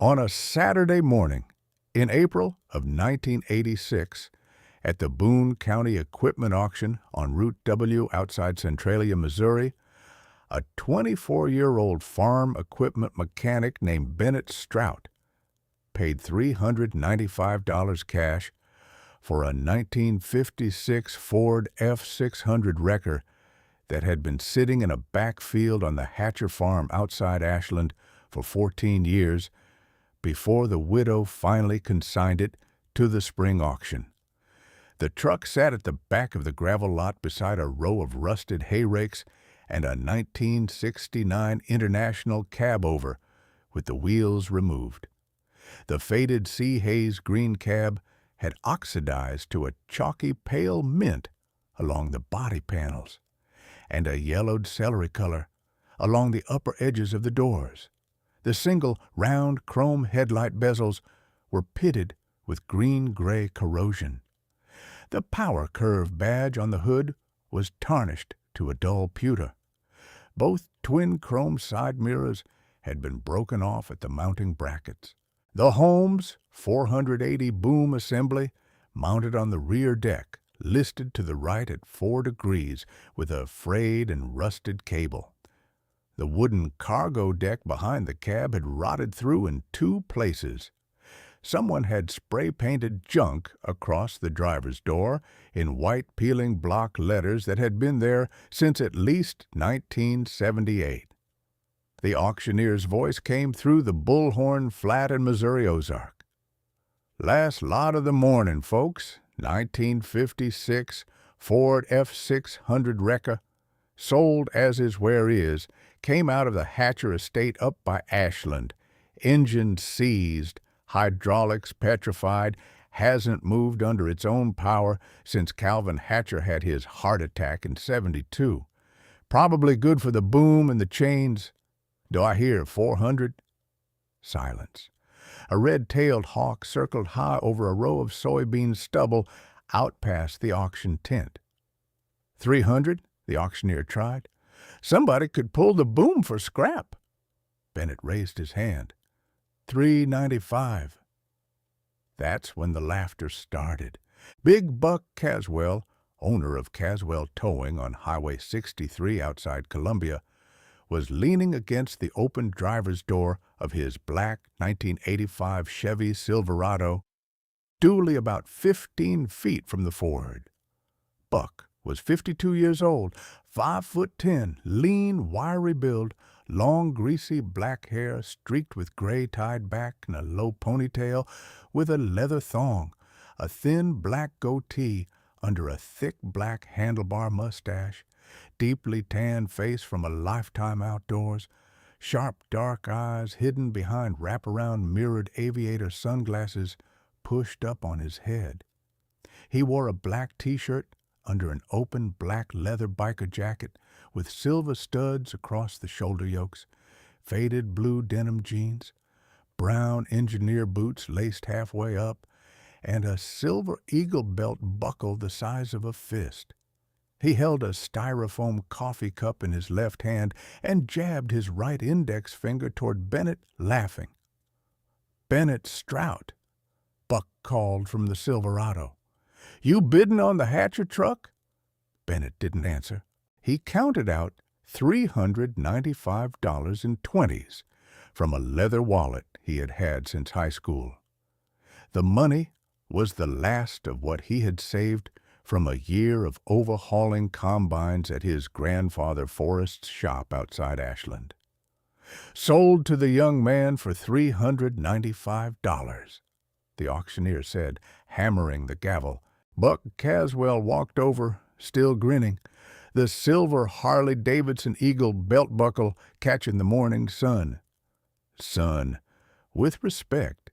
On a Saturday morning in April of 1986, at the Boone County Equipment Auction on Route W outside Centralia, Missouri, a 24-year-old farm equipment mechanic named Bennett Strout paid $395 cash for a 1956 Ford F-600 wrecker that had been sitting in a backfield on the Hatcher farm outside Ashland for 14 years before the widow finally consigned it to the spring auction. The truck sat at the back of the gravel lot beside a row of rusted hay rakes and a 1969 International cab over with the wheels removed. The faded sea haze green cab had oxidized to a chalky pale mint along the body panels and a yellowed celery color along the upper edges of the doors. The single round chrome headlight bezels were pitted with green-gray corrosion. The power curve badge on the hood was tarnished to a dull pewter. Both twin chrome side mirrors had been broken off at the mounting brackets. The Holmes 480 boom assembly mounted on the rear deck, listed to the right at 4 degrees with a frayed and rusted cable. The wooden cargo deck behind the cab had rotted through in 2 places. Someone had spray-painted junk across the driver's door in white peeling block letters that had been there since at least 1978. The auctioneer's voice came through the bullhorn flat in Missouri Ozark. "Last lot of the morning, folks. 1956 Ford F-600 wrecker, sold as is where is, came out of the Hatcher estate up by Ashland. Engine seized, hydraulics petrified, hasn't moved under its own power since Calvin Hatcher had his heart attack in '72. Probably good for the boom and the chains. Do I hear 400? Silence. A red-tailed hawk circled high over a row of soybean stubble out past the auction tent. 300? The auctioneer tried. Somebody could pull the boom for scrap. Bennett raised his hand. 395. That's when the laughter started. Big Buck Caswell, owner of Caswell Towing on Highway 63 outside Columbia, was leaning against the open driver's door of his black 1985 Chevy Silverado, duly about 15 feet from the Ford. Buck was 52 years old, 5'10", lean, wiry build, long, greasy black hair streaked with gray tied back in a low ponytail with a leather thong, a thin black goatee under a thick black handlebar mustache, deeply tanned face from a lifetime outdoors, sharp dark eyes hidden behind wraparound mirrored aviator sunglasses pushed up on his head. He wore a black T-shirt under an open black leather biker jacket with silver studs across the shoulder yokes, faded blue denim jeans, brown engineer boots laced halfway up, and a silver eagle belt buckle the size of a fist. He held a styrofoam coffee cup in his left hand and jabbed his right index finger toward Bennett, laughing. "Bennett Strout," Buck called from the Silverado. "You bidding on the Hatcher truck?" Bennett didn't answer. He counted out $395 in 20s from a leather wallet he had had since high school. The money was the last of what he had saved from a year of overhauling combines at his grandfather Forrest's shop outside Ashland. "Sold to the young man for $395, the auctioneer said, hammering the gavel. Buck Caswell walked over, still grinning, the silver Harley-Davidson Eagle belt buckle catching the morning sun. "Son, with respect,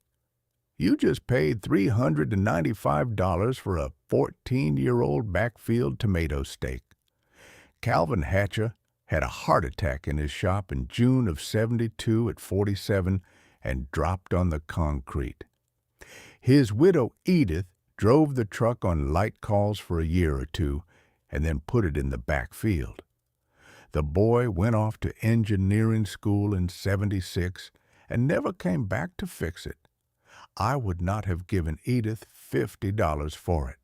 you just paid $395 for a 14-year-old backfield tomato steak. Calvin Hatcher had a heart attack in his shop in June of '72 at 47 and dropped on the concrete. His widow Edith drove the truck on light calls for a year or two and then put it in the backfield. The boy went off to engineering school in '76 and never came back to fix it. I would not have given Edith $50 for it.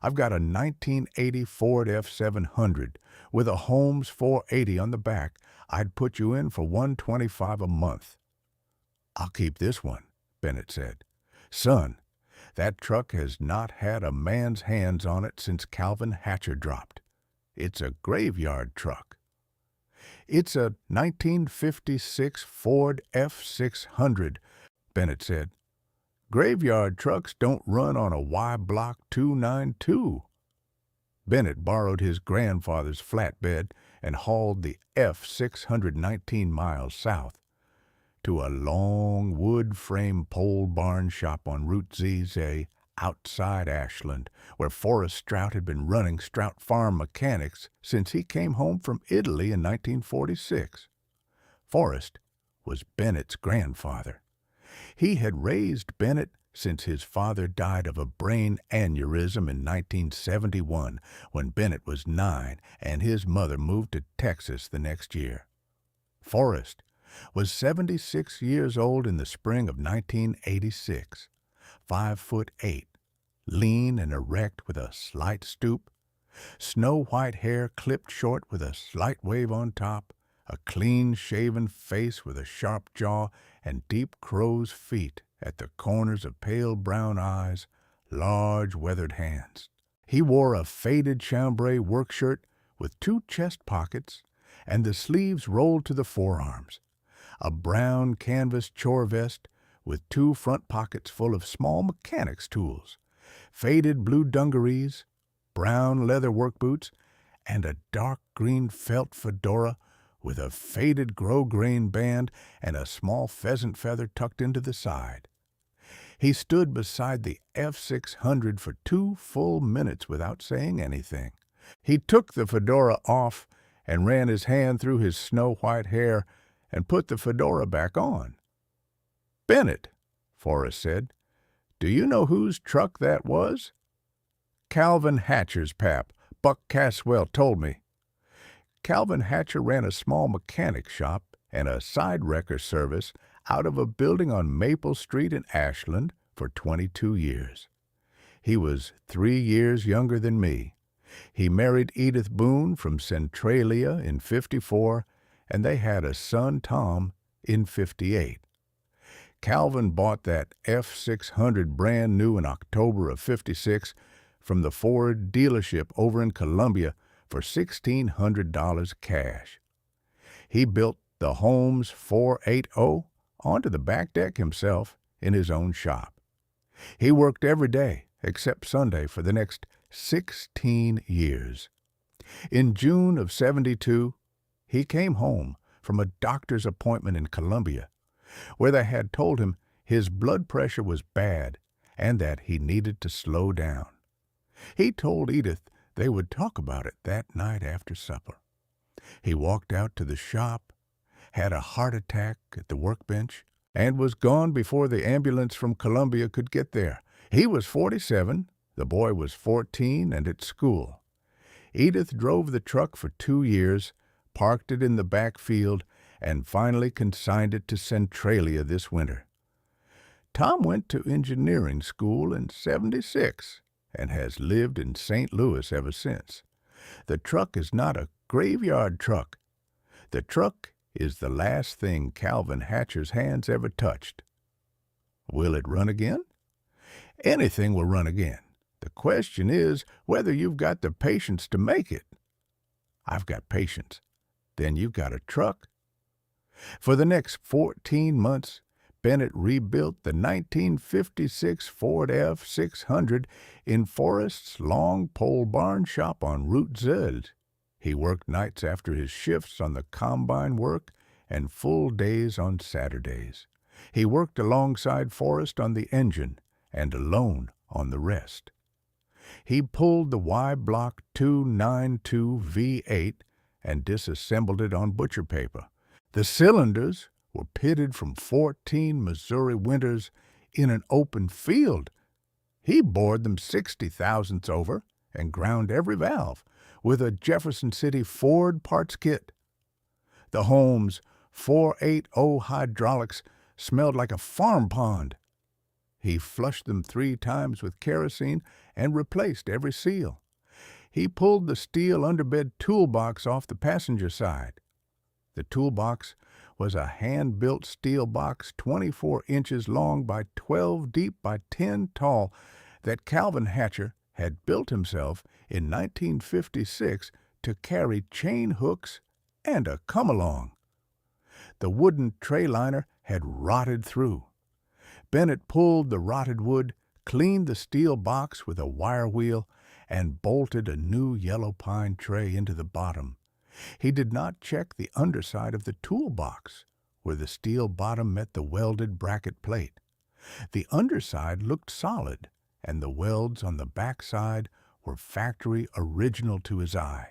I've got a 1980 Ford F-700 with a Holmes 480 on the back. I'd put you in for $125 a month." "I'll keep this one," Bennett said. "Son, that truck has not had a man's hands on it since Calvin Hatcher dropped. It's a graveyard truck." "It's a 1956 Ford F-600, Bennett said. "Graveyard trucks don't run on a Y-block 292. Bennett borrowed his grandfather's flatbed and hauled the F-600 19 miles south to a long wood-frame pole barn shop on Route ZZ outside Ashland, where Forrest Strout had been running Strout Farm Mechanics since he came home from Italy in 1946. Forrest was Bennett's grandfather. He had raised Bennett since his father died of a brain aneurysm in 1971, when Bennett was 9 and his mother moved to Texas the next year. Forrest was 76 years old in the spring of 1986, 5'8", lean and erect with a slight stoop, snow-white hair clipped short with a slight wave on top, a clean-shaven face with a sharp jaw and deep crow's feet at the corners of pale brown eyes, large weathered hands. He wore a faded chambray work shirt with 2 chest pockets and the sleeves rolled to the forearms, a brown canvas chore vest with 2 front pockets full of small mechanics tools, faded blue dungarees, brown leather work boots, and a dark green felt fedora with a faded grosgrain band and a small pheasant feather tucked into the side. He stood beside the F-600 for 2 full minutes without saying anything. He took the fedora off and ran his hand through his snow-white hair and put the fedora back on. "Bennett," Forrest said, "do you know whose truck that was?" "Calvin Hatcher's, pap. Buck Caswell told me." Calvin Hatcher ran a small mechanic shop and a side wrecker service out of a building on Maple Street in Ashland for 22 years. He was 3 years younger than me. He married Edith Boone from Centralia in '54, and they had a son, Tom, in '58. Calvin bought that F-600 brand new in October of '56 from the Ford dealership over in Columbia for $1,600 cash. He built the Holmes 480 onto the back deck himself in his own shop. He worked every day except Sunday for the next 16 years. In June of '72, he came home from a doctor's appointment in Columbia, where they had told him his blood pressure was bad and that he needed to slow down. He told Edith they would talk about it that night after supper. He walked out to the shop, had a heart attack at the workbench, and was gone before the ambulance from Columbia could get there. He was 47, the boy was 14 and at school. Edith drove the truck for 2 years, parked it in the back field, and finally consigned it to Centralia this winter. Tom went to engineering school in '76 and has lived in St. Louis ever since. The truck is not a graveyard truck. The truck is the last thing Calvin Hatcher's hands ever touched. Will it run again? Anything will run again. The question is whether you've got the patience to make it. I've got patience. Then you've got a truck. For the next 14 months, Bennett rebuilt the 1956 Ford F-600 in Forrest's long pole barn shop on Route Z. He worked nights after his shifts on the combine work and full days on Saturdays. He worked alongside Forrest on the engine and alone on the rest. He pulled the Y-block 292 V8 and disassembled it on butcher paper. The cylinders were pitted from 14 Missouri winters in an open field. He bored them 60 thousandths over and ground every valve with a Jefferson City Ford parts kit. The Holmes 480 hydraulics smelled like a farm pond. He flushed them 3 times with kerosene and replaced every seal. He pulled the steel underbed toolbox off the passenger side. The toolbox was a hand-built steel box 24 inches long by 12 deep by 10 tall that Calvin Hatcher had built himself in 1956 to carry chain hooks and a come-along. The wooden tray liner had rotted through. Bennett pulled the rotted wood, cleaned the steel box with a wire wheel, and bolted a new yellow pine tray into the bottom. He did not check the underside of the toolbox, where the steel bottom met the welded bracket plate. The underside looked solid, and the welds on the backside were factory original to his eye.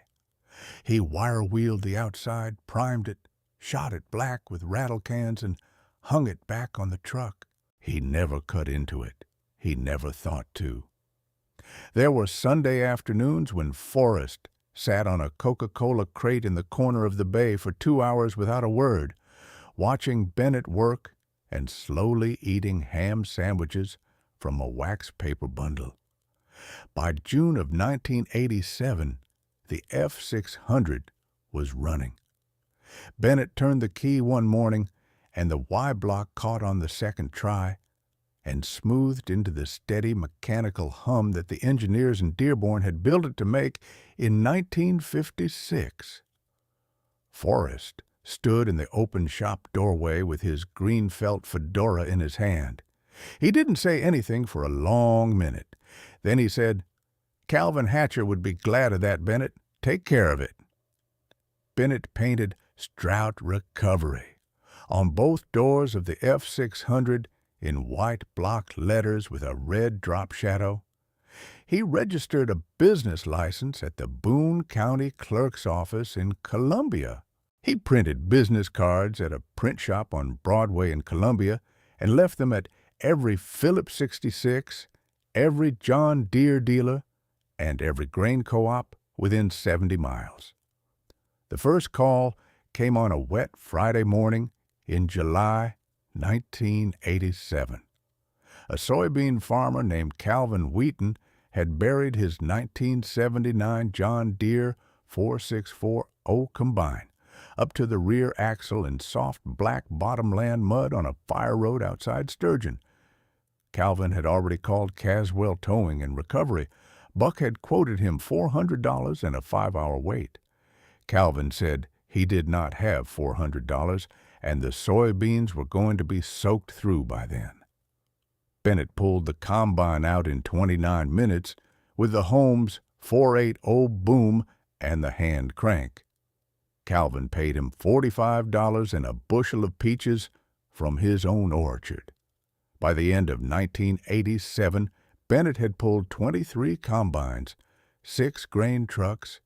He wire-wheeled the outside, primed it, shot it black with rattle cans, and hung it back on the truck. He never cut into it. He never thought to. There were Sunday afternoons when Forrest sat on a Coca-Cola crate in the corner of the bay for 2 hours without a word, watching Bennett work and slowly eating ham sandwiches from a wax paper bundle. By June of 1987, the F-600 was running. Bennett turned the key one morning, and the Y-block caught on the second try and smoothed into the steady mechanical hum that the engineers in Dearborn had built it to make in 1956. Forrest stood in the open shop doorway with his green felt fedora in his hand. He didn't say anything for a long minute. Then he said, "Calvin Hatcher would be glad of that, Bennett. Take care of it." Bennett painted Strout Recovery on both doors of the F-600 in white block letters with a red drop shadow. He registered a business license at the Boone County Clerk's office in Columbia. He printed business cards at a print shop on Broadway in Columbia and left them at every Phillips 66, every John Deere dealer, and every grain co-op within 70 miles. The first call came on a wet Friday morning in July 1987. A soybean farmer named Calvin Wheaton had buried his 1979 John Deere 4640 combine up to the rear axle in soft black bottomland mud on a fire road outside Sturgeon. Calvin had already called Caswell Towing and Recovery. Buck had quoted him $400 and a 5-hour wait. Calvin said he did not have $400, and the soybeans were going to be soaked through by then. Bennett pulled the combine out in 29 minutes with the Holmes 480 boom and the hand crank. Calvin paid him $45 and a bushel of peaches from his own orchard. By the end of 1987, Bennett had pulled 23 combines, 6 grain trucks,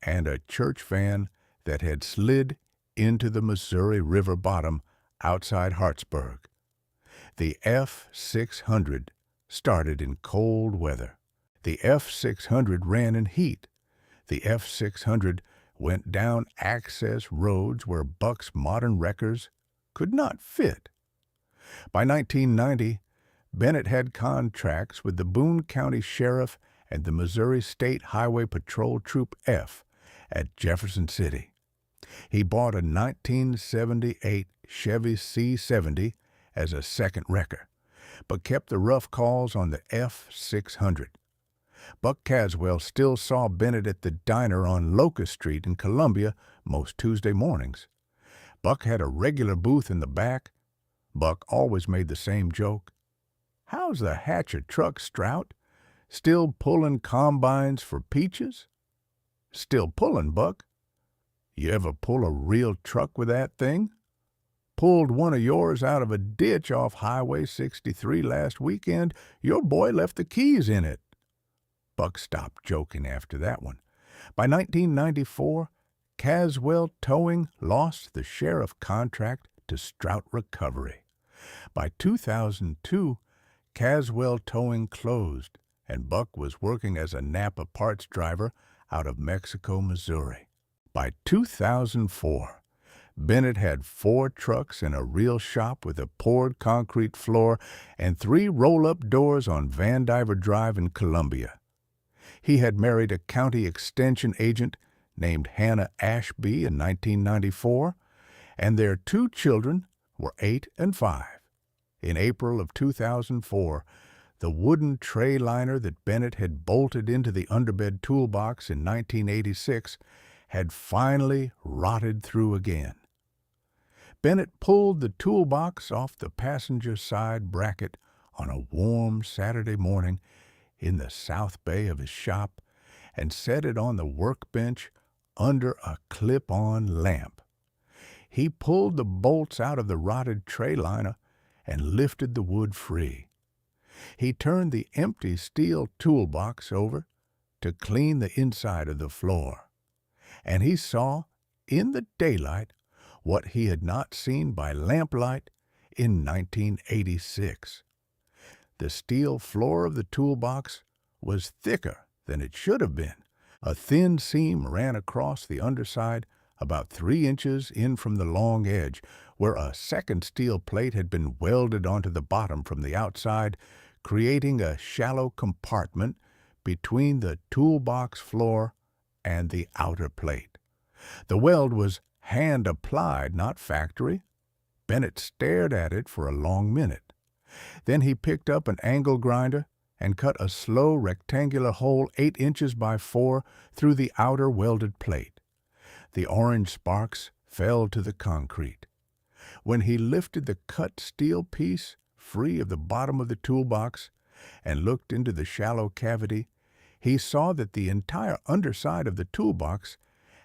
and a church van that had slid into the Missouri River bottom outside Hartsburg. The F-600 started in cold weather. The F-600 ran in heat. The F-600 went down access roads where Buck's modern wreckers could not fit. By 1990, Bennett had contracts with the Boone County Sheriff and the Missouri State Highway Patrol Troop F at Jefferson City. He bought a 1978 Chevy C70 as a second wrecker, but kept the rough calls on the F-600. Buck Caswell still saw Bennett at the diner on Locust Street in Columbia most Tuesday mornings. Buck had a regular booth in the back. Buck always made the same joke. "How's the Hatcher truck, Strout? Still pulling combines for peaches?" "Still pulling, Buck." "You ever pull a real truck with that thing?" "Pulled one of yours out of a ditch off Highway 63 last weekend. Your boy left the keys in it." Buck stopped joking after that one. By 1994, Caswell Towing lost the sheriff contract to Strout Recovery. By 2002, Caswell Towing closed, and Buck was working as a Napa parts driver out of Mexico, Missouri. By 2004, Bennett had 4 trucks and a real shop with a poured concrete floor and 3 roll-up doors on Vandiver Drive in Columbia. He had married a county extension agent named Hannah Ashby in 1994, and their 2 children were 8 and 5. In April of 2004, the wooden tray liner that Bennett had bolted into the underbed toolbox in 1986 had finally rotted through again. Bennett pulled the toolbox off the passenger side bracket on a warm Saturday morning in the south bay of his shop and set it on the workbench under a clip-on lamp. He pulled the bolts out of the rotted tray liner and lifted the wood free. He turned the empty steel toolbox over to clean the inside of the floor, and he saw, in the daylight, what he had not seen by lamplight in 1986. The steel floor of the toolbox was thicker than it should have been. A thin seam ran across the underside about 3 inches in from the long edge, where a second steel plate had been welded onto the bottom from the outside, creating a shallow compartment between the toolbox floor and the outer plate. The weld was hand-applied, not factory. Bennett stared at it for a long minute. Then he picked up an angle grinder and cut a slow rectangular hole 8 inches by 4 through the outer welded plate. The orange sparks fell to the concrete. When he lifted the cut steel piece free of the bottom of the toolbox and looked into the shallow cavity, he saw that the entire underside of the toolbox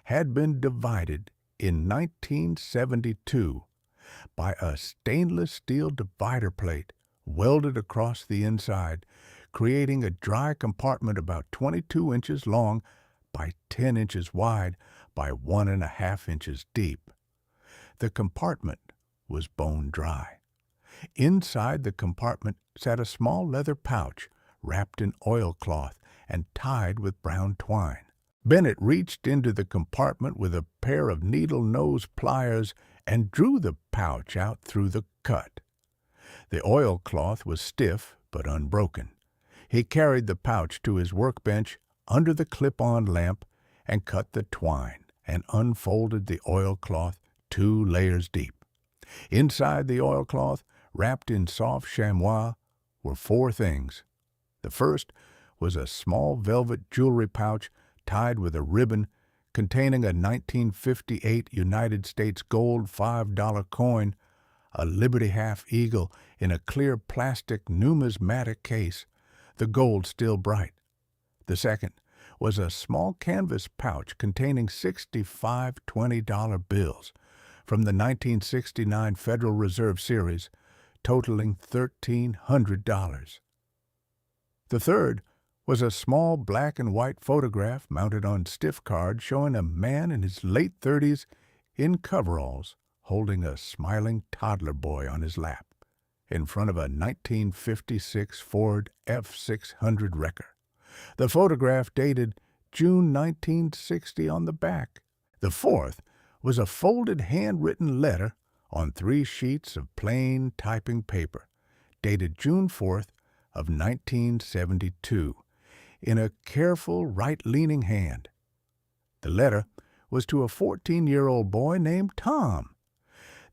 had been divided in 1972 by a stainless steel divider plate welded across the inside, creating a dry compartment about 22 inches long by 10 inches wide by 1.5 inches deep. The compartment was bone dry. Inside the compartment sat a small leather pouch wrapped in oilcloth and tied with brown twine. Bennett reached into the compartment with a pair of needle-nose pliers and drew the pouch out through the cut. The oilcloth was stiff but unbroken. He carried the pouch to his workbench under the clip-on lamp and cut the twine and unfolded the oilcloth 2 layers deep. Inside the oilcloth, wrapped in soft chamois, were 4 things. The first was a small velvet jewelry pouch tied with a ribbon containing a 1958 United States gold $5 coin, a Liberty Half Eagle in a clear plastic numismatic case, the gold still bright. The second was a small canvas pouch containing 65 $20 bills from the 1969 Federal Reserve Series, totaling $1,300. The third was a small black and white photograph mounted on stiff card showing a man in his late 30s in coveralls holding a smiling toddler boy on his lap in front of a 1956 Ford F-600 wrecker. The photograph dated June 1960 on the back. The fourth was a folded handwritten letter on 3 sheets of plain typing paper, dated June 4th of 1972, in a careful right-leaning hand. The letter was to a 14-year-old boy named Tom.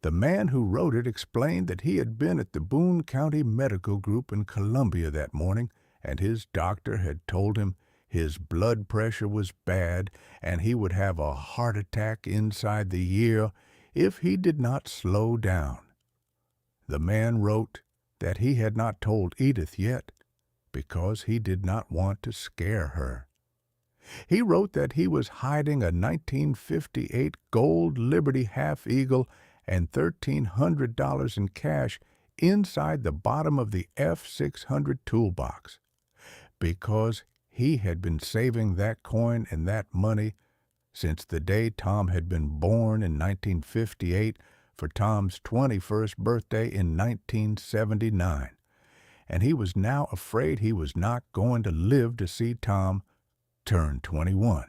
The man who wrote it explained that he had been at the Boone County Medical Group in Columbia that morning, and his doctor had told him his blood pressure was bad and he would have a heart attack inside the year if he did not slow down. The man wrote that he had not told Edith yet because he did not want to scare her. He wrote that he was hiding a 1958 gold Liberty Half Eagle and $1,300 in cash inside the bottom of the F-600 toolbox, because he had been saving that coin and that money since the day Tom had been born in 1958 for Tom's 21st birthday in 1979, and he was now afraid he was not going to live to see Tom turn 21.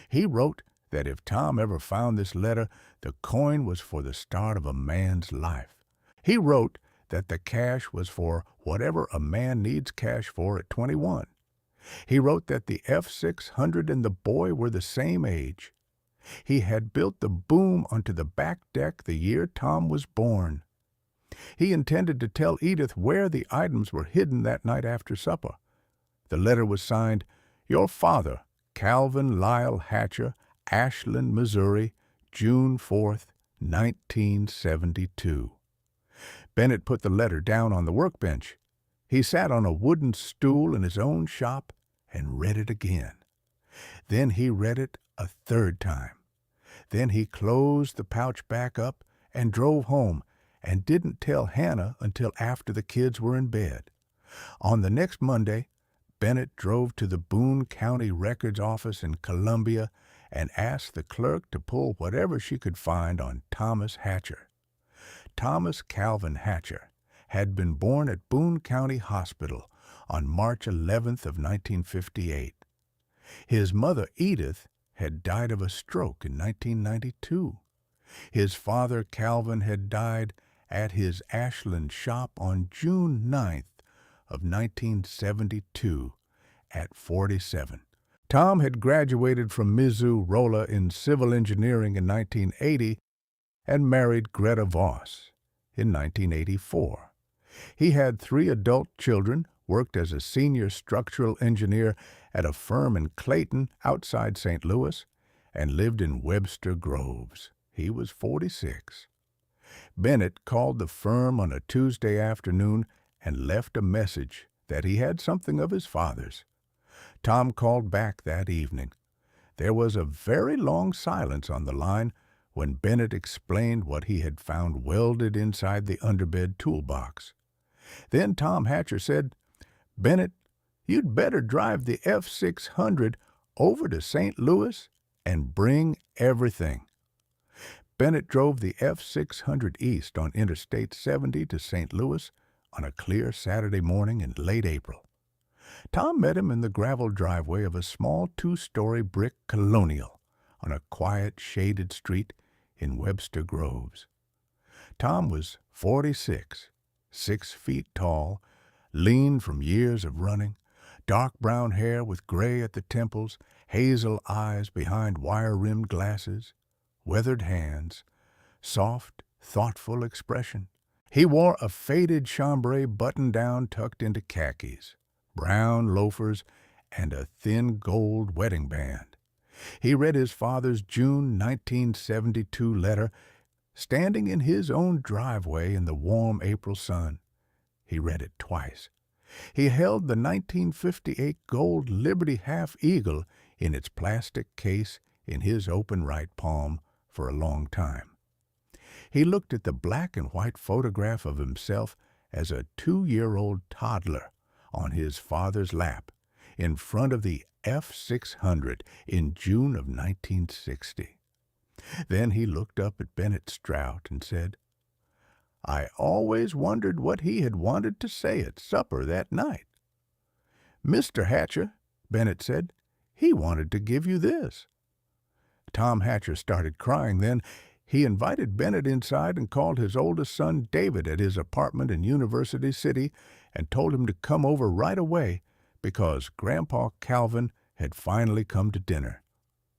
He wrote that if Tom ever found this letter, the coin was for the start of a man's life. He wrote that the cash was for whatever a man needs cash for at 21. He wrote that the F-600 and the boy were the same age. He had built the boom onto the back deck the year Tom was born. He intended to tell Edith where the items were hidden that night after supper. The letter was signed, "Your father, Calvin Lyle Hatcher, Ashland, Missouri, June 4th, 1972. Bennett put the letter down on the workbench. He sat on a wooden stool in his own shop and read it again. Then he read it a third time. Then he closed the pouch back up and drove home and didn't tell Hannah until after the kids were in bed. On the next Monday, Bennett drove to the Boone County Records office in Columbia and asked the clerk to pull whatever she could find on Thomas Hatcher. Thomas Calvin Hatcher had been born at Boone County Hospital on March 11th of 1958. His mother, Edith, had died of a stroke in 1992. His father, Calvin, had died at his Ashland shop on June 9th of 1972 at 47. Tom had graduated from Missouri in civil engineering in 1980 and married Greta Voss in 1984. He had 3 adult children, worked as a senior structural engineer at a firm in Clayton outside St. Louis, and lived in Webster Groves. He was 46. Bennett called the firm on a Tuesday afternoon and left a message that he had something of his father's. Tom called back that evening. There was a very long silence on the line when Bennett explained what he had found welded inside the underbed toolbox. Then Tom Hatcher said, "Bennett, you'd better drive the F-600 over to St. Louis and bring everything." Bennett drove the F-600 east on Interstate 70 to St. Louis on a clear Saturday morning in late April. Tom met him in the gravel driveway of a small 2-story brick colonial on a quiet, shaded street in Webster Groves. Tom was 46, 6 feet tall, lean from years of running, dark brown hair with gray at the temples, hazel eyes behind wire-rimmed glasses, weathered hands, soft, thoughtful expression. He wore a faded chambray button-down tucked into khakis, brown loafers, and a thin gold wedding band. He read his father's June 1972 letter, standing in his own driveway in the warm April sun. He read it twice. He held the 1958 gold Liberty Half Eagle in its plastic case in his open right palm for a long time. He looked at the black and white photograph of himself as a 2-year-old toddler on his father's lap in front of the F-600 in June of 1960. Then he looked up at Bennett Strout and said, "I always wondered what he had wanted to say at supper that night." "Mr. Hatcher," Bennett said, "he wanted to give you this." Tom Hatcher started crying then. He invited Bennett inside and called his oldest son David at his apartment in University City and told him to come over right away because Grandpa Calvin had finally come to dinner.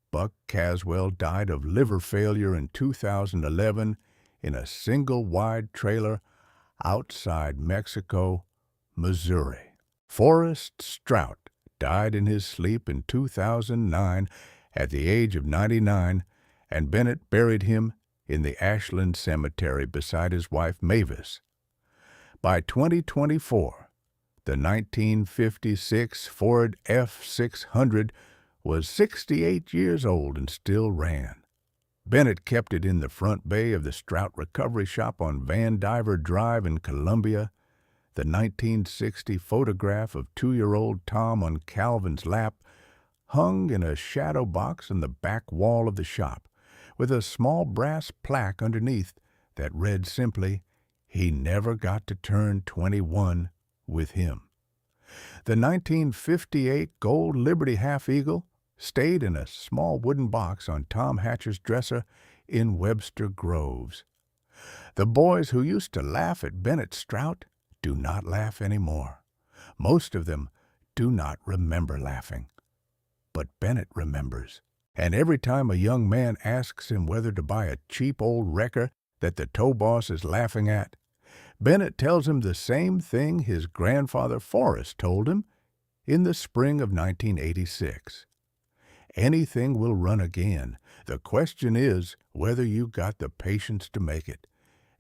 Buck Caswell died of liver failure in 2011 in a single-wide trailer outside Mexico, Missouri. Forrest Strout died in his sleep in 2009 at the age of 99, and Bennett buried him in the Ashland Cemetery beside his wife Mavis. By 2024, the 1956 Ford F-600 was 68 years old and still ran. Bennett kept it in the front bay of the Strout Recovery Shop on Van Diver Drive in Columbia. The 1960 photograph of 2-year-old Tom on Calvin's lap hung in a shadow box in the back wall of the shop, with a small brass plaque underneath that read simply, "He never got to turn 21 with him." The 1958 Gold Liberty Half Eagle stayed in a small wooden box on Tom Hatcher's dresser in Webster Groves. The boys who used to laugh at Bennett Strout do not laugh anymore. Most of them do not remember laughing. But Bennett remembers. And every time a young man asks him whether to buy a cheap old wrecker that the tow boss is laughing at, Bennett tells him the same thing his grandfather Forrest told him in the spring of 1986. Anything will run again. The question is whether you got the patience to make it.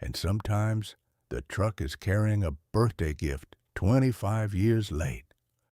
And sometimes the truck is carrying a birthday gift 25 years late.